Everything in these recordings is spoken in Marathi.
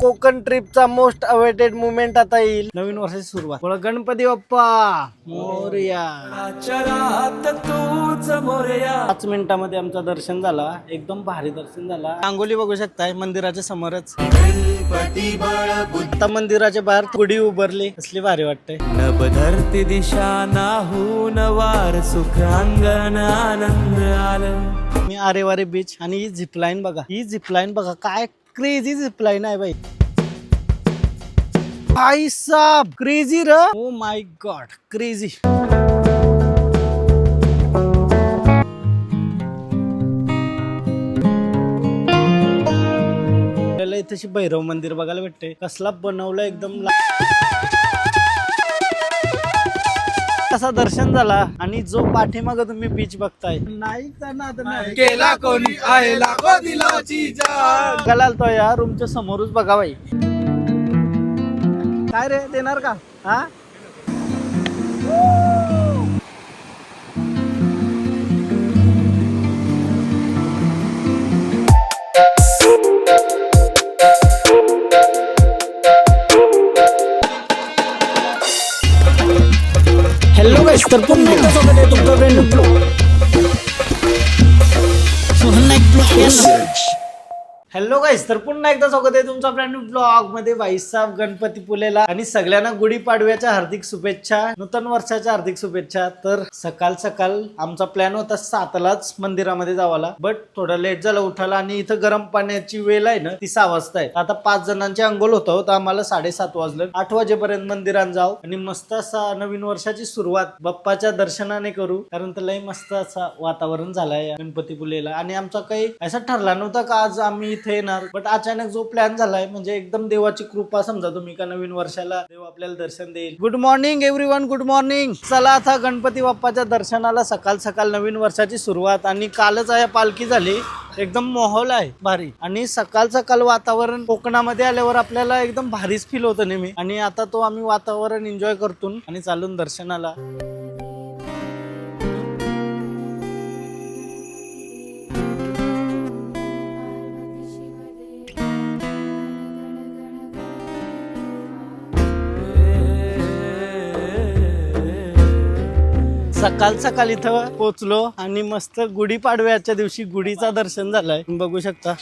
कोकण ट्रिपचा मोस्ट अवेटेड मुवमेंट आता येईल. नवीन वर्षाची सुरुवात. बोला गणपती बाप्पा मोरया. 5 मिनिटामध्ये आमचं दर्शन झाला. एकदम भारी दर्शन झाला. रांगोली बघू शकताय मंदिराच्या समोरच. आता मंदिराच्या बाहेर थोडी उभारली. कसली भारी वाटते. नभ धरती दिशा नाहून वार सुख अंगण आनंद आलं. मी आरेवारे बीच आणि ही झिपलाईन बघा. ही झिपलाईन बघा काय क्रेझी झिपलाईन आहे बाई. भाई साहब क्रेझी र. Oh my God crazy. आपल्याला इथेशी भैरव मंदिर बघायला भेटते. कसला बनवलं एकदम. कसा दर्शन झाला. आणि जो पाठीमाग तुम्ही बीच बघताय नाही केला कोणी आहे लाखो दिलाची जान. बघायला आलतो या रूमच्या समोरच बघा बाई. काय रे देणार का हा. हॅलो गाइस तर पुन्हा एकदा स्वागत आहे तुमचं ब्रँड ब्लॉग. हॅलो गाइस तर पुन्हा एकदा स्वागत आहे तुमचा ब्रँड ब्लॉग मध्ये. भाईसाहेब गणपती पुलेला आणि सगळ्यांना गुढीपाडव्याच्या हार्दिक शुभेच्छा. नूतन वर्षाच्या हार्दिक शुभेच्छा. तर सकाळ सकाळ आमचा प्लॅन होता 7लाच मंदिरामध्ये जावाला. बट थोडा लेट झाला उठायला. आणि इथं गरम पाण्याची वेळ आहे ना ती 6 वाजता आहे. आता 5 जणांची अंघोळ होतं तर आम्हाला 7:30 वाजलं. 8 वाजेपर्यंत मंदिरात जाऊ आणि मस्त असा नवीन वर्षाची सुरुवात बाप्पाच्या दर्शनाने करू. कारण तर लय मस्त असा वातावरण झालाय गणपती पुलेला. आणि आमचा काही असा ठरला नव्हता का आज आम्ही इथे येणार. बट अचानक जो प्लॅन झालाय म्हणजे एकदम देवाची कृपा समजा तुम्ही का नवीन वर्षाला देव आपल्याला दर्शन देईल. Good morning everyone. Good morning. चला आता गणपती बाप्पाच्या दर्शनाला सकाळ सकाळ नवीन वर्षाची सुरुवात. आणि कालच आहे पालखी झाली. एकदम माहोल आहे भारी. आणि सकाळ सकाळ वातावरण कोकणामध्ये आल्यावर आपल्याला एकदम भारीच फील होतं नेहमी. आणि आता तो आम्ही वातावरण एन्जॉय करतो आणि चालून दर्शनाला. सकाळ सकाळ इथं पोहोचलो आणि मस्त गुढीपाडव्याच्या दिवशी गुढीचा दर्शन झालंय. बघू शकता.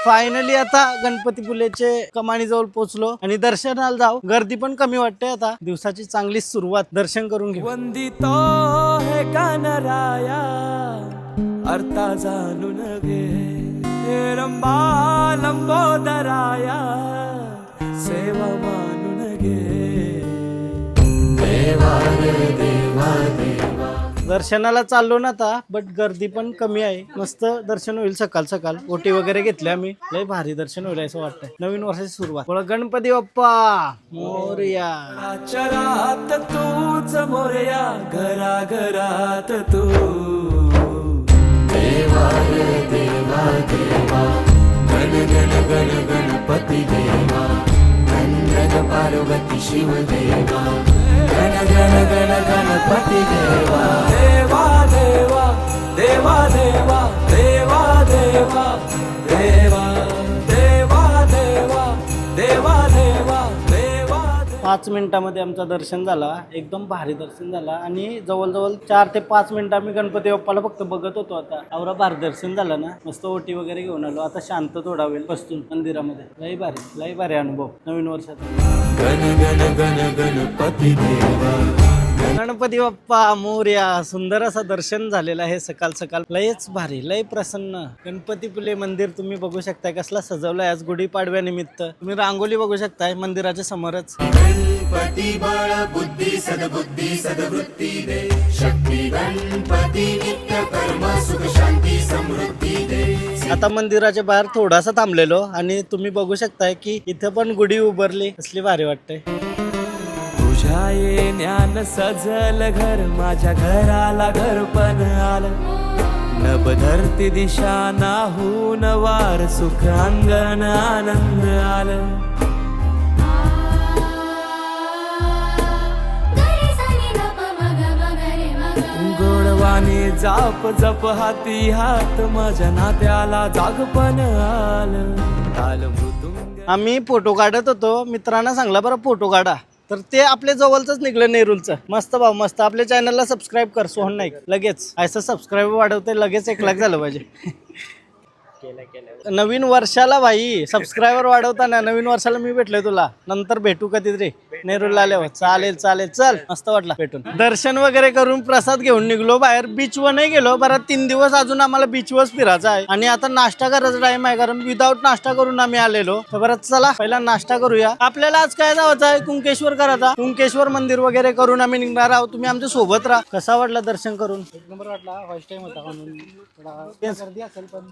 फायनली आता गणपती पुलेचे कमानी जवळ पोहोचलो आणि दर्शनाला जाऊ. गर्दी पण कमी वाटते. आता दिवसाची चांगली सुरुवात. दर्शन करून घेऊ. वंदितो हे कानराया अर्था जाणून घे. हे रंबा लंबोदराया सेवा मानून घे. देवा रे देवा देवा. दर्शनाला चाललो ना आता. बट गर्दी पण कमी आहे. मस्त दर्शन होईल सकाळ सकाळ. ओटी वगैरे घेतली आम्ही. लय भारी दर्शन होईल असं वाटतंय. नवीन वर्षाची सुरुवात. बोला गणपती बाप्पा मोरया. चरात तूच मोरया घरा घरात तू. देवा रे देवा देवा गण गण गण गणपती देवा. गण पार्वती शिव देवा. गण गण गण गणपती देवा. देवा देवा देवा देवा देवा देवा देवा देवा देवा देवा देवा देवा. 5 मिनिटामध्ये आमचं दर्शन झाला. एकदम भारी दर्शन झाला. आणि जवळजवळ 4 ते 5 मिनिटं आम्ही गणपती बाप्पाला फक्त बघत होतो. आता आवरा भारी दर्शन झालं ना. मस्त ओटी वगैरे घेऊन आलो. आता शांत थोडा वेळ बसतून मंदिरामध्ये. लय भारी अनुभव नवीन वर्षाचा. गण गण गण गणपती देवा. गणपती बाप्पा मोरया. सुंदर असं दर्शन झालेलं आहे सकाळ सकाळ. लयच भारी लय प्रसन्न. गणपती पुले मंदिर तुम्ही बघू शकताय कसला सजवलाय आज गुढीपाडव्या निमित्त. तुम्ही रांगोली बघू शकताय मंदिराच्या समोरच. गणपती बळ बुद्धी सद्बुद्धी सद्वृत्ती दे. शक्ती गणपती नित्य कर्म सुख शांती समृद्धी दे. आता मंदिराच्या बाहेर थोडासा थांबलेलो आणि तुम्ही बघू शकताय की इथं पण गुढी उभारली. कसली भारी वाटते. तुझ्या येण्यान सजल घर माझ्या घराला घर पण आलं. नभ धरती दिशा नाहून वार सुख अंगण आनंद आलं. आणि जाप जप हाती हात माझ्या नात्याला जागपण आलं. ताल मृदुंग आम्ही फोटो काढत होतो, मित्रांना सांगला बरं फोटो काढा, तर ते आपल्या जवळच निघलं नेरूलचं. मस्त भाऊ मस्त. आपल्या चॅनलला सबस्क्राईब कर सोहन नाईक लगेच. असं सबस्क्राईब वाढवते लगेच 1 लाख झालं पाहिजे. नवीन वर्षाला भाई सबस्क्रायबर वाढवताना नवीन वर्षाला मी भेटलोय तुला, नंतर भेटू कधीतरी नेरूरला आल्यावर. चालेल चालेल चल, मस्त वाटला भेटून. दर्शन वगैरे करून प्रसाद घेऊन निघलो बाहेर. बीचवर नाही गेलो बरं, 3 दिवस अजून आम्हाला बीचवर फिरायचं आहे आणि आता नाश्ता करायचा टाइम आहे, कारण विदाऊट नाश्ता करून आम्ही आलेलो. तर बरं चला पहिला नाश्ता करूया. आपल्याला आज काय जायचं आहे, कुंकेश्वर करायचा. कुंकेश्वर मंदिर वगैरे करून आम्ही निघणार आहोत. तुम्ही आमच्या सोबत राहा. कसा वाटला दर्शन करून? 1 नंबर वाटला. फर्स्ट टाइम होता म्हणून थोडा गर्दी असेल पण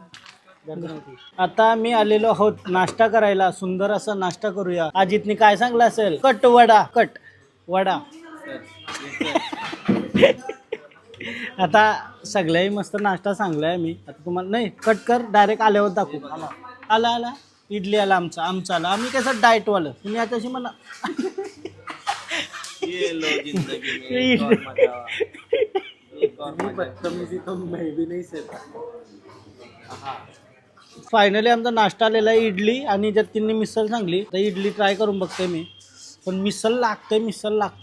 आता मी आलेलो आहोत नाश्ता करायला. सुंदर असा नाश्ता करूया. अजितनी काय सांगलं असेल? कट वडा. आता सगळ्याही मस्त नाश्ता सांगलाय मी. आता तुम्हाला नाही कट कर, डायरेक्ट आल्यावर दाखवू. आला इडली आला आमचा आला. आम्ही कसं डाएट वालं, तुम्ही आता अशी म्हणा. फायनली आमचा नाश्ता आलेला आहे इडली, आणि जर तिने मिसल सांगली तर इडली ट्राय करून बघते मी. पण मिसल लागते.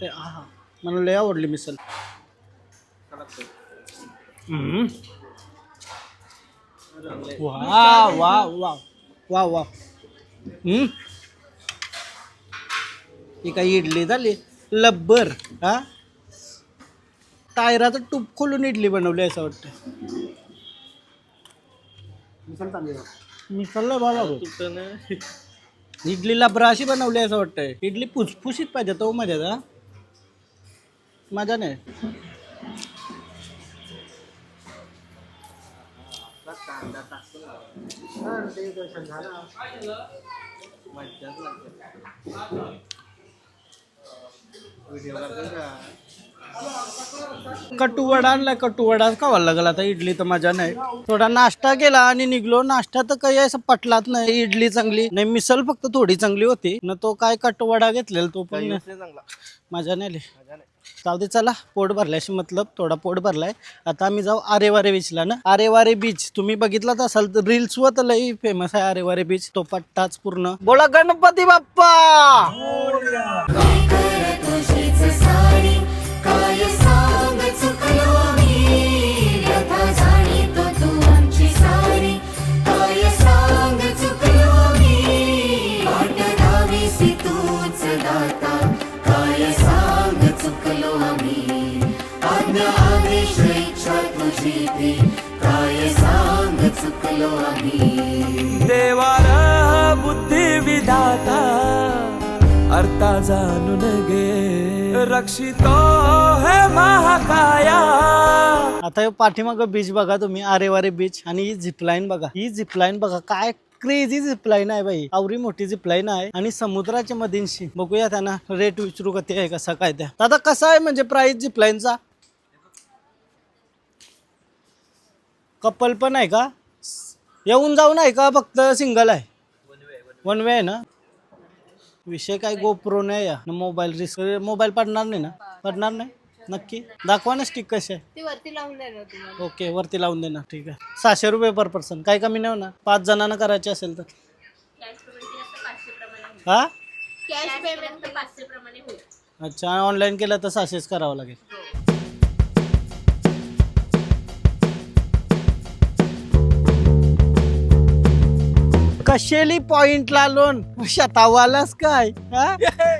हा मला लय आवडली मिसल. वा वा वा वा वा. ही काही इडली झाली लब्बर. हा टायराचं टूप खोलून इडली बनवली असं वाटतं. मिसळला बघा इडलीला ब्राशी बनवली असं वाटतंय. इडली फुसफुशीत पाहिजे तो मजा. मजा नाही. कटुवडा आणलाय. कटुवडाच खावा लागला आता. इडली तर मजा नाही. थोडा नाश्ता केला आणि निघलो. नाश्ता तर काही असं पटलाच नाही. इडली चांगली नाही, मिसल फक्त थोडी चांगली होती ना. तो काय कटुवडा घेतलेला तो पण मजा नाही आली. जाऊ दे चला, पोट भरल्याशी मतलब. थोडा पोट भरलाय. आता आम्ही जाऊ आरेवारे बीचला ना. आरेवारे बीच तुम्ही बघितलाच असाल तर रील्स वर तर लई फेमस आहे आरेवारे बीच. तो पट्टाच पूर्ण. बोला गणपती बाप्पा. काय सांग चुकलो मी, व्यथा जाणीतो तू आमची सारी. काय सांग चुकलो मी, वाट लावीसी तूच दाता. काय सांग चुकलो आम्ही, आज्ञा आदेश इच्छा तुझी ती. काय सांग चुकलो आम्ही. देवार बुद्धी विधाता अर्था जाणून घे, रक्षितो हे महाकाया. आता हे पाठीमाग बीच बघा तुम्ही, आरेवारे बीच. आणि ही झिपलाईन बघा. ही झिपलाईन बघा काय क्रेझी झिपलाईन आहे बाई. आवरी मोठी झिपलाईन आहे आणि समुद्राच्या मधींशी. बघूया त्यांना रेट विचारू कधी आहे कसा काय त्या. आता कसं आहे म्हणजे प्राइस झिपलाईनचा? कपल पण आहे का? येऊन जाऊन आहे का फक्त सिंगल आहे? वन वे आहे ना. विषय काय गोप्रो नाही या मोबाईल रिस्क. मोबाईल पडणार नाही ना? पडणार नाही नक्की. दाखवा ना स्टिक कशी आहे. ती वरती लावून देणार तुम्हाला. ओके वरती लावून देणार. ठीक आहे. 600 रुपये पर पर्सन. काय कमी नाही होणार 5 जणांना करायचे असेल तर? हा कॅश पेमेंट 500 प्रमाणे होईल. अच्छा, ऑनलाईन केलं तर 600च करावं लागेल. कशेली पॉइंटला लोन शतावालाच काय.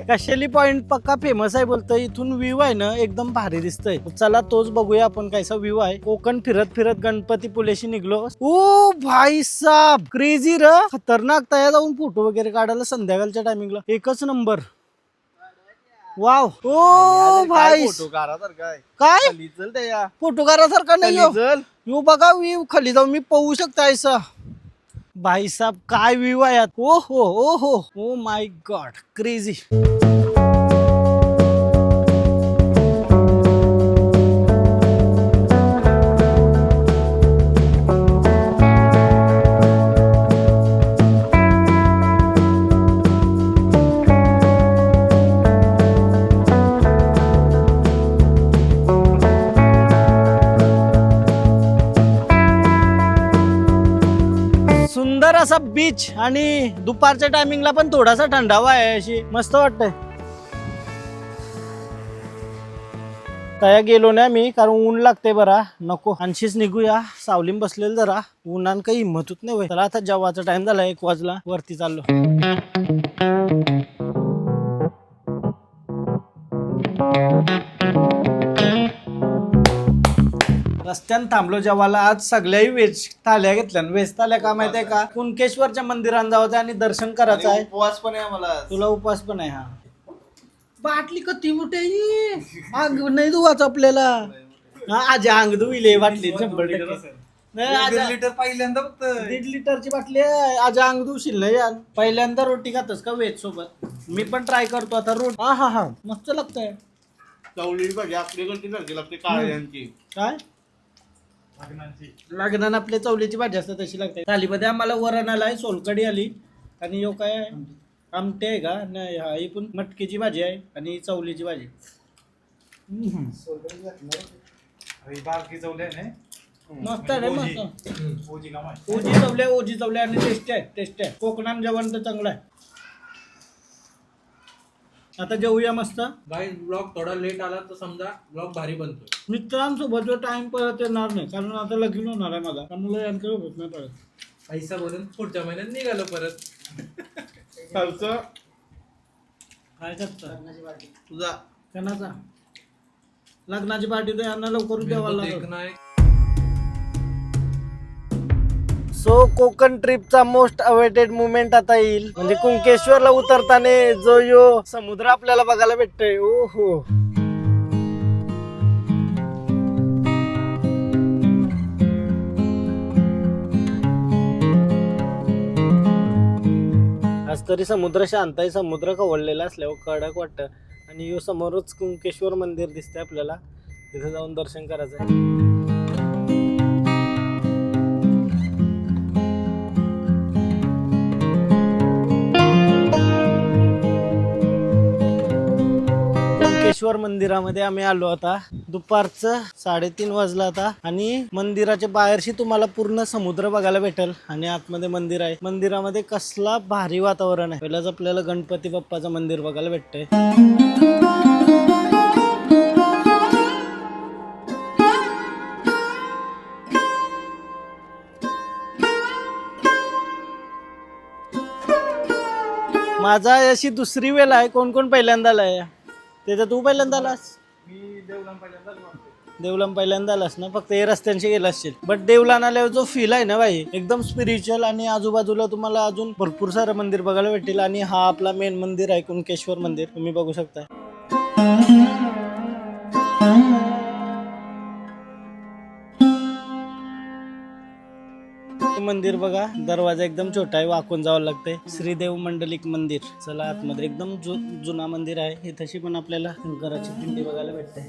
कशेली पॉइंट पक्का फेमस आहे बोलतोय. इथून व्ह्यू आहे ना एकदम भारी दिसतंय. चला तोच बघूया आपण कसा व्ह्यू आहे. कोकण फिरत फिरत गणपती पुलेशी निघलो. ओ भाई साब क्रेझी र खतरनाक. तया जाऊन फोटो वगैरे काढायला संध्याकाळच्या टायमिंगला एकच नंबर. वाव. ओ भाई काय फोटोकारासारखा नाही यो बघा व्ह्यू. खाली जाऊन मी पाहू शकता ऐसा. भाई साहब काय व्ह्यू आहे. ओ हो ओ माय गॉड क्रेझी. असा बीच आणि दुपारच्या टायमिंगला पण थोडासा थंडावा आहे, अशी मस्त वाटतंय. तया गेलो नाही मी, कारण ऊन लागते बरा, नको. आणशीच निघूया, सावलीम बसलेलं जरा, उन्हान काही हिंमत होत नाही. चला आता जेवायचा टाइम झाला, 1 वाजला, वरती चाललो. रस्त्यानं थांबलो जेवायला. आज सगळ्याही व्हेज थाल्या घेतल्या. व्हेज थाल्या का माहितीये का, कुणकेश्वरच्या मंदिरात जायचं आणि दर्शन करायचं आहे. उपवास पण आहे मला. तुला उपवास पण आहे. हा बाटली कती मोठी अंग नाही धुवाच आपल्याला. हा आज अंग धुविले बाटली 100%. नाही आज 1.5 लिटर पहिल्यांदा फक्त 1.5 लिटरची बाटली आहे. आज अंग धुशील नाही यार. पहिल्यांदा रोटी खातस का व्हेज सोबत? मी पण ट्राय करतो आता रोटी. हा हा हा मस्त लागतंय. चवळी भाजी आपल्याकडची सारखी लागते काळ्यांची. काय लागणार आपल्या चवलीची भाजी असते तशी लागते. थालीमध्ये आम्हाला वरण आलाय, सोलकडी आली आणि यो काय आमटे आहे का नाही, हा ही पण मटकीची भाजी आहे आणि चवलीची भाजी. बारकी चवली आहे ना. मस्त आहे रे, मस्त. ओजी चवले आणि टेस्टी आहे. कोकणात जेवण तर चांगलं आहे. आता जेवूया मस्त. गाईज ब्लॉग थोडा लेट आला तर समजा ब्लॉग भारी बनतो. मित्रांसोबत जो टाइम परत येणार नाही, कारण आता लगीन होणार आहे माझा, त्यामुळे यांकडे होत नाही परत. पैसा भरून पुढच्या महिन्यात निघालो परत. खालचं काय करता तुझा कणाचा लग्नाची पार्टी तर यांना लवकर द्यावा देख लागेल. नाही. सो कोकण ट्रिपचा मोस्ट अवेटेड मुवमेंट आता येईल, म्हणजे कुणकेश्वरला उतरताना जो यो समुद्र आपल्याला बघायला भेटतोय. ओहो आज तरी समुद्र शांत आहे. समुद्र खवळलेला असल्यावर कडक वाटतं. आणि यो समोरच कुणकेश्वर मंदिर दिसतंय आपल्याला, तिथे जाऊन दर्शन करायचं आहे. कुणकेश्वर मंदिरामध्ये आम्ही आलो. आता दुपारचं 3:30 वाजला आता आणि मंदिराच्या बाहेरशी तुम्हाला पूर्ण समुद्र बघायला भेटेल आणि आतमध्ये मंदिर आहे. मंदिरामध्ये कसला भारी वातावरण आहे. पहिलाच आपल्याला गणपती बाप्पाचं मंदिर बघायला भेटतंय. माझा अशी दुसरी वेळ आहे. कोण कोण पहिल्यांदा आलाय? त्याच्यात तू पहिल्यांदा आलास? मी देवलाम पहिल्यांदा आलास ना? फक्त हे रस्त्यांशी गेला असशील. बट देवलान आल्यावर जो फील आहे ना भाई, एकदम स्पिरिच्युअल आणि आजूबाजूला तुम्हाला अजून भरपूर सारं मंदिर बघायला भेटेल. आणि हा आपला मेन मंदिर आहे कुणकेश्वर मंदिर, तुम्ही बघू शकता. मंदिर बघा, दरवाजा एकदम छोटा आहे, वाकून जावं लागतंय. श्रीदेव मंडलिक मंदिर. चला आतमध्ये, एकदम जुना मंदिर आहे. हे तशी पण आपल्याला शंकराची पिंडी बघायला भेटते.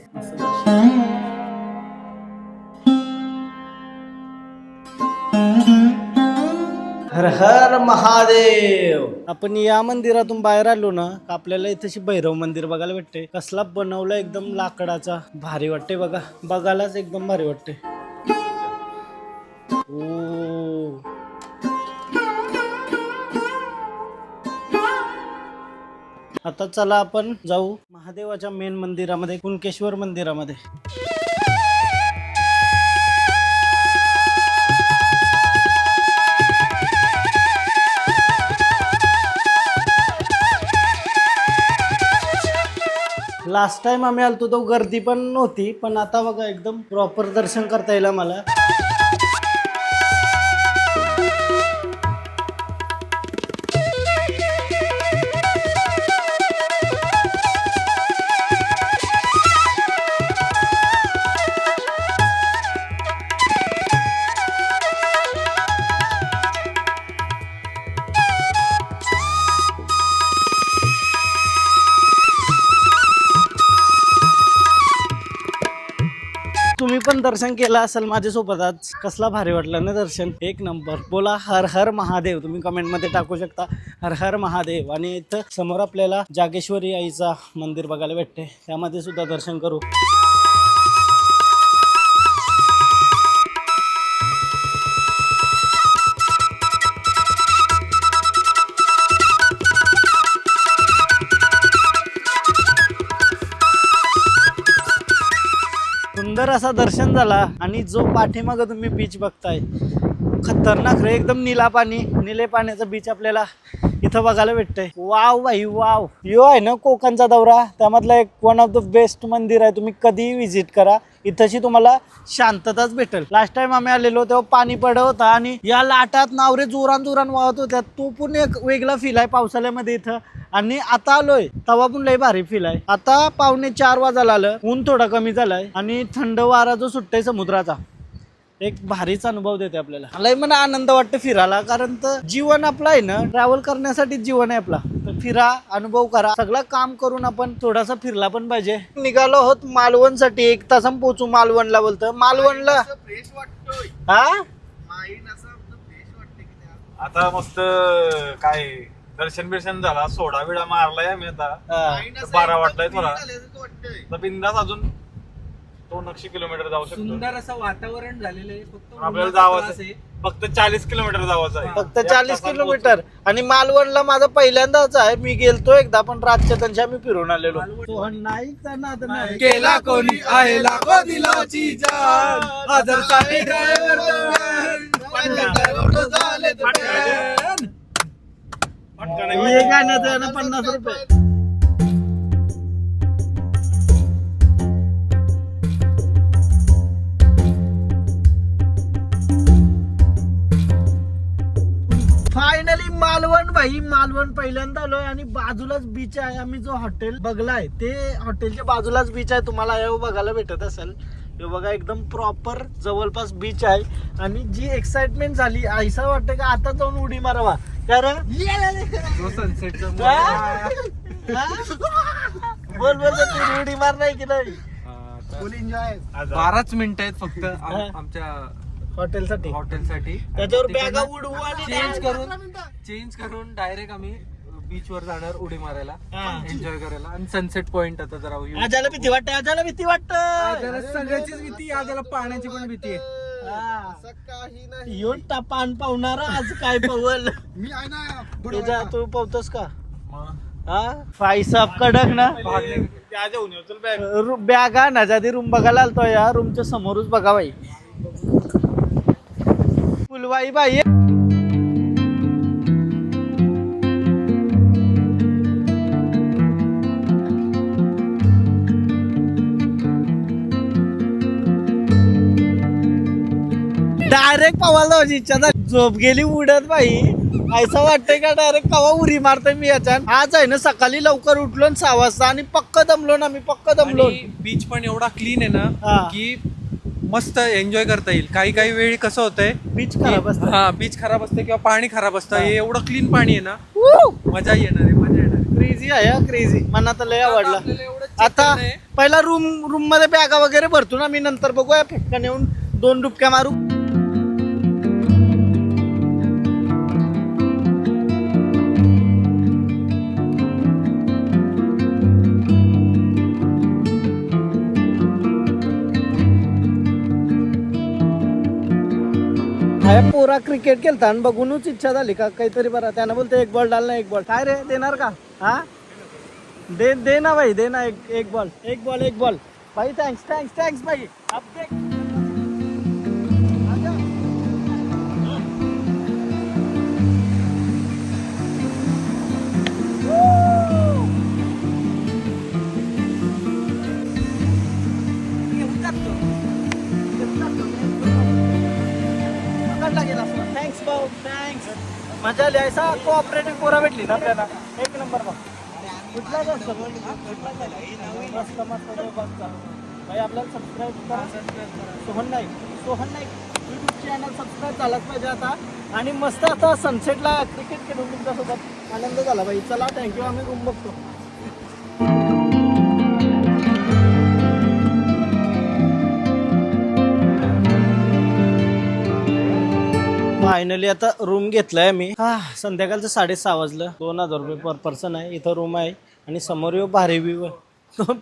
हर हर महादेव. आपण या मंदिरातून बाहेर आलो ना, आपल्याला इथेशी भैरव मंदिर बघायला भेटते. कसला बनवला, एकदम लाकडाचा, भारी वाटते बघा. बघायलाच एकदम भारी वाटते. आता चला आपण जाऊ महादेवाच्या मेन मंदिरामध्ये, कुणकेश्वर मंदिरामध्ये. लास्ट टाइम आम्ही आलतो तो गर्दी पण नव्हती, पण आता बघा एकदम प्रॉपर दर्शन करता येईल मला. तुम्ही पण दर्शन केलं असेल माझ्यासोबत आज. कसला भारी वाटलं ना दर्शन, एक नंबर. बोला हर हर महादेव. तुम्ही कमेंट मध्ये टाकू शकता हर हर महादेव. आणि इथं समोर आपल्याला जागेश्वरी आईचा मंदिर बघायला भेटते, त्यामध्ये सुद्धा दर्शन करू. सुंदर असा दर्शन झाला आणि जो पाठीमागं तुम्ही बीच बघताय खतरनाक रे, एकदम निला पाणी, निळे पाण्याचा बीच आपल्याला इथं बघायला भेटतंय. वाव भाई वाव. यो आहे ना कोकणचा दौरा, त्यामधला एक वन ऑफ द बेस्ट मंदिर आहे. तुम्ही कधीही विजिट करा, इथंशी तुम्हाला शांतताच भेटेल. लास्ट टाइम आम्ही आलेलो तेव्हा पाणी पडत होता आणि या लाटात नावरे जोरान जोरान वाहत होत्या. तो पण एक वेगळा फील आहे पावसाळ्यामध्ये इथं. आणि आता आलोय तेव्हा पण लय भारी फील आहे. आता 3:45 वाजायला आलं, ऊन थोडा कमी झालाय आणि थंड वारा जो सुटतोय समुद्राचा एक भारीच अनुभव देते आपल्याला. लय मला आनंद वाटतं फिरायला, कारण तर जीवन आपलं आहे ना, ट्रॅव्हल करण्यासाठी जीवन आहे आपला. तर फिरा, अनुभव करा. सगळं काम करून आपण थोडासा फिरला पण पाहिजे. निघालो आहोत मालवणसाठी, 1 तासात पोहोचू मालवणला. बोलतं मालवणला फ्रेश वाटतोय हा माईन असं फ्रेश वाटतंय की नाही? आता मस्त काय दर्शन बिर्शन झाला, सोडा बिडा मारलाय मी आता. माईन असं बारा एकदम वाटलाय थोडा. free झाल्यासारखं वाटतंय. तर बिंदास अजून 200 किलोमीटर जाऊ शकतो. सुंदर असं वातावरण झालेलं आहे. फक्त आपल्याला उन्हाचा जावं त्रास आहे. फक्त 40 किलोमीटर जावाचं आहे. फक्त 40 किलोमीटर. आणि मालवणला माझा पहिल्यांदाच आहे. मी गेलतो एकदा, पण रातच्या तंशी आम्ही फिरून आलेलो. सोहन नाईकचा नाद नाही केला कोणी आहे लाखो दिलाची जान हजरसाठी ड्रायव्हर हे गाण्याचं आहे ना 50 रुपये. फायनली मालवण भाई, मालवण पहिल्यांदा आलोय आणि बाजूलाच बीच आहे. आम्ही जो हॉटेल बघलाय ते हॉटेलच्या बाजूलाच बीच आहे. तुम्हाला हे बघायला भेटत असेल. हे बघा एकदम प्रॉपर जवळपास बीच आहे. आणि जी एक्साइटमेंट झाली, ऐसा वाटतं का आता जाऊन उडी मारावा. कारण सनसेटचं बोल बोल तू उडी मार नाही की नाही फुल एन्जॉय. 12च मिनिटं आहेत फक्त आमच्या हॉटेलसाठी. हॉटेलसाठी. त्याच्यावर बॅगा उडवू आणि चेंज करून डायरेक्ट आम्ही बीच वर जाणार उडी मारायला, हा. एन्जॉय करायला. आणि सनसेट पॉइंट आता जरा view. आजाला भीती वाटते, आजाला भीती आजाला वाटत. सगळ्याचीच भीती, आजाला पाण्याची पण भीती आहे. असं काही नाही. येऊन पान पावणार आज काय पवल. मी आहे ना तुझ्या तू पावतोस का हा फाईसाब कडक ना. त्याच्या उन्ही उचल बॅग. बॅगा ना जाती रूम बघायला आलतो. या रूमच्या समोरच बघा बाई, फुलवाई बाई. डायरेक्ट पवायला जायची इच्छा झाली. झोप गेली उडत बाई. ऐसा वाटतंय का डायरेक्ट कवा उरी मारतोय मी याच्यात. आज आहे ना सकाळी लवकर उठलो 6 वाजता आणि पक्क दमलो ना, मी पक्क दमलो. बीच पण एवढा क्लीन आहे हा. ना की मस्त एन्जॉय करता येईल. काही काही वेळी कसं होतंय, बीच खराब असतं. हा बीच खराब असतं किंवा पाणी खराब असतं. हे एवढं क्लीन पाणी आहे ना, मजा येणार आहे, मजा येणार आहे. क्रेझी आहे, क्रेझी. मनात लय आवडला. आपल्याला एवढं check आता करणं आहे. पहिला रूम मध्ये बॅगा वगैरे भरतो ना मी, नंतर बघूया फेटकन येऊन 2 डुबक्या मारू. पोरा क्रिकेट खेळता आणि बघूनच इच्छा झाली का काहीतरी. बरं त्यानं बोलते 1 बॉल डाल ना, 1 बॉल. काय रे देणार का? हा दे ना भाई, दे ना एक बॉल भाई. थँक्स भाई. अब देख आजा. थँक्स भाऊ, थँक्स. मजा आली. ऐसा कोऑपरेटिव्ह पोरा भेटली ना आपल्याला, 1 नंबर. बघ कुठला जास्त मस्त भाई. आपल्याला सबस्क्राईब करा. Sohan Naik YouTube channel subscribe झालाच पाहिजे आता. आणि मस्त आता सनसेटला क्रिकेट खेळून तुमच्यासोबत आनंद झाला भाई. चला थँक्यू. आम्ही रूम बघतो. फायनली आता रूम घेतलाय मी. संध्याकाळचं 6:30 वाजलं. 2000 रुपये पर पर्सन आहे. इथं रूम आहे आणि समोर येऊ भारी व्ह्यू.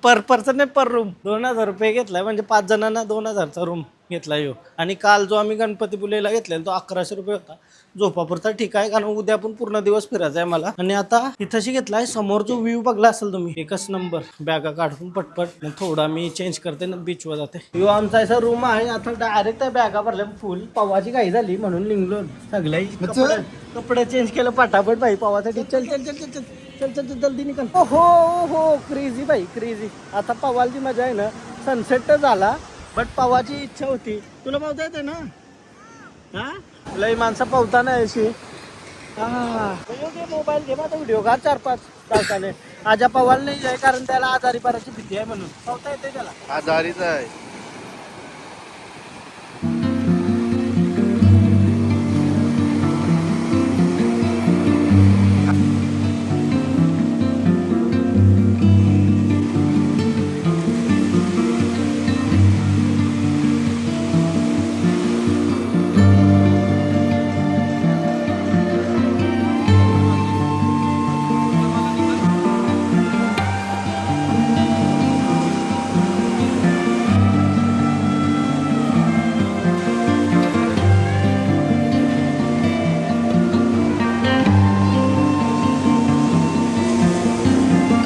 पर पर्सन नाही, पर रूम 2000 रुपये घेतलाय. म्हणजे 5 जणांना 2000चा रूम. घेतला येऊ. आणि काल जो आम्ही गणपतीपुलेला घेतलेला तो 1100 रुपये होता. झोपापुरता ठीक आहे, कारण उद्या पण पूर्ण दिवस फिरायचा आहे मला. आणि आता इथंशी घेतलाय, समोर जो व्ह्यू बघला असेल तुम्ही, एकच नंबर. बॅगा काढून पटपट मग थोडा मी चेंज करते ना बीचवर जाते. यो आमचा असा रूम आहे. आता डायरेक्ट त्या बॅगा भरल्या फुल. पवाची घाई झाली म्हणून निघलो सगळ्या कपडे चेंज केलं पटापट भाई पवासाठी. चल चल चल चल चल चल चल चल जल्दी निकल. हो क्रेझी भाई क्रेझी. आता पवालची मजा आहे ना, सनसेट तर झाला बट पवाची इच्छा होती. तुला पावता येते ना? हा लई माणसं पावता नाही अशी. मोबाईल घे माझा व्हिडिओ का 4-5 तासाने. आजा पवाल नाही आहे कारण त्याला आजारी पडायची भीती आहे म्हणून. पावता येते त्याला? आजारीच आहे.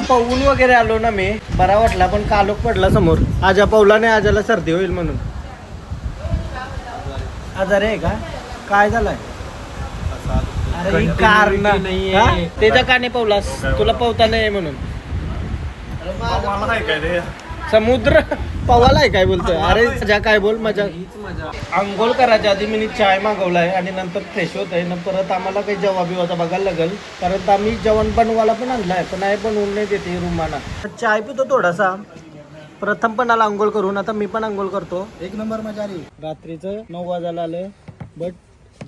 पवून वगैरे आलो ना मी, बरा वाटला. पण कालोख पडला समोर. आजा पवलाने आजाला सर्दी होईल म्हणून. आजारी आहे का? काय झालंय? अरे ही कार नाही त्याच्या काने पवलास, तुला पवता नाही म्हणून. समुद्र पवाला आहे काय बोलतोय? अरे मजा काय बोल मजा. आंघोळ करायच्या आधी मी चाय मागवलाय आणि नंतर फ्रेश होत आहे. परत आम्हाला काही जेव्हा बिवाचा बघायला लागेल, कारण आम्ही जेवण बनवायला पण आणलाय, पण नाही बनवून नाही देते रूमाना. चाय पितो थोडासा. प्रथम पण आला आंघोळ करून, आता मी पण आंघोळ करतो. एक नंबर मजा आली. रात्रीचं 9 वाजायला आलं, बट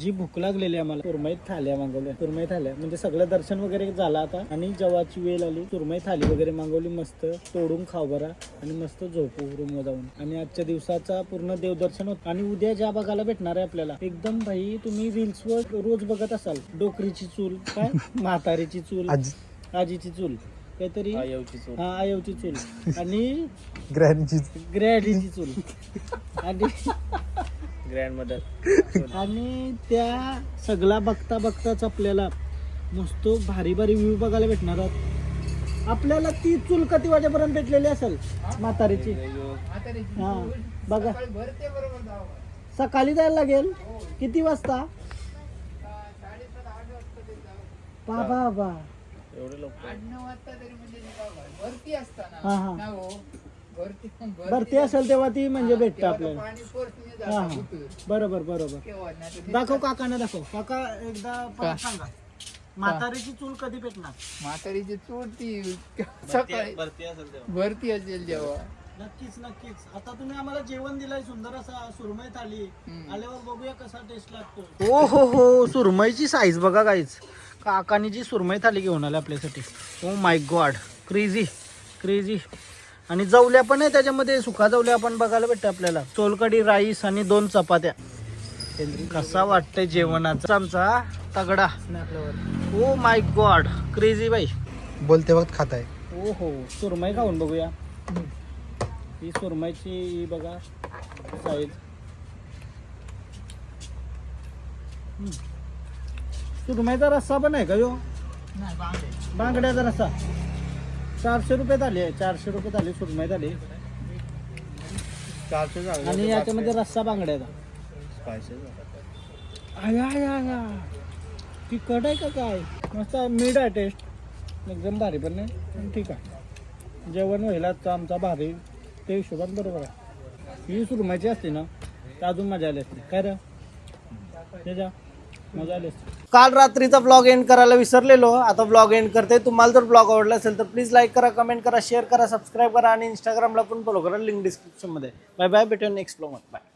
जी भूक लागलेली आम्हाला सुरमई थाल्या मागवल्या. सुरमई थाल्या म्हणजे सगळं दर्शन वगैरे झालं आता आणि जेव्हाची वेळ आली सुरमई थाली वगैरे मागवली. मस्त तोडून खाऊ बरा आणि मस्त झोपू रूमवर जाऊन. आणि आजच्या दिवसाचा पूर्ण देवदर्शन होत. आणि उद्या ज्या बघायला भेटणार आहे आपल्याला एकदम भाई, तुम्ही रील्सवर रोज बघत असाल, डोकरीची चूल, काय म्हातारीची चूल, आजीची चूल, काहीतरी आयवची चूल आणि ग्रॅडीची चूल आणि ग्रँड मदर. आणि त्या सगळा बघता बघताच आपल्याला मस्त भारी भारी व्ह्यू बघायला भेटणार आहोत. आपल्याला ती चूल किती वाजेपर्यंत भेटलेली असेल म्हातारीची? हा बघा, सकाळी जायला लागेल. किती वाजता? बाबा हा हा भरती असेल तेव्हा ती म्हणजे भेटतं आपल्याला. हा हा बरोबर दाखव काकांना, दाखव काका एकदा परत सांगा. म्हातारीची चूल कधी भेटणार? म्हातारीची चूल ती सकाळी भरती असेल जेव्हा. नक्कीच. आता तुम्ही आम्हाला जेवण दिलंय सुंदर असा सुरमई थाली. आल्यावर बघूया कसा टेस्ट लागतो. हो सुरमईची साईज बघा गाईज. काकानी जी सुरमई थाली घेऊन आली आपल्यासाठी. Oh my God crazy. आणि जवल्या पण आहे त्याच्यामध्ये, सुका जवल्या आपण बघायला भेटते आपल्याला. सोलकढी, राईस आणि 2 चपात्या. कसा वाटतंय जेवणाचा आमचा तगडा. ओ माय गॉड क्रेझी बाई. बोलते वक्त खात आहे. हो सुरमई खाऊन बघूया. ही सुरमईची बघा साईज. सुरमईचा रस्सा पण आहे का यो? बांगड्याचा रस्सा 400 रुपयात आली आहे. 400 रुपयात आली सुरमई आली. 400 झालं. आणि याच्यामध्ये रस्सा बांगड्याचा. आया तिखट आहे का काय? मस्त मीठ आहे. टेस्ट एकदम भारी पण नाही, पण ठीक आहे. जेवण व्हायला आमचा भारी ते हिशोबात बरोबर आहे. ही सुरमईची असते ना तर अजून मजा आली असते. काय रे त्याच्या मजा आली असते. काल रात्रीचा ब्लॉग एंड करायला विसरलेलो, आता ब्लॉग एंड करते. तुम्हाला जर ब्लॉग आवडला असेल तर प्लीज लाईक करा, कमेंट करा, शेअर करा, सबस्क्राईब करा आणि इंस्टाग्रामला पण फॉलो करा. लिंक डिस्क्रिप्शनमध्ये. बाय बाय, भेटूया नेक्स्ट ब्लॉग मध्ये. बाय.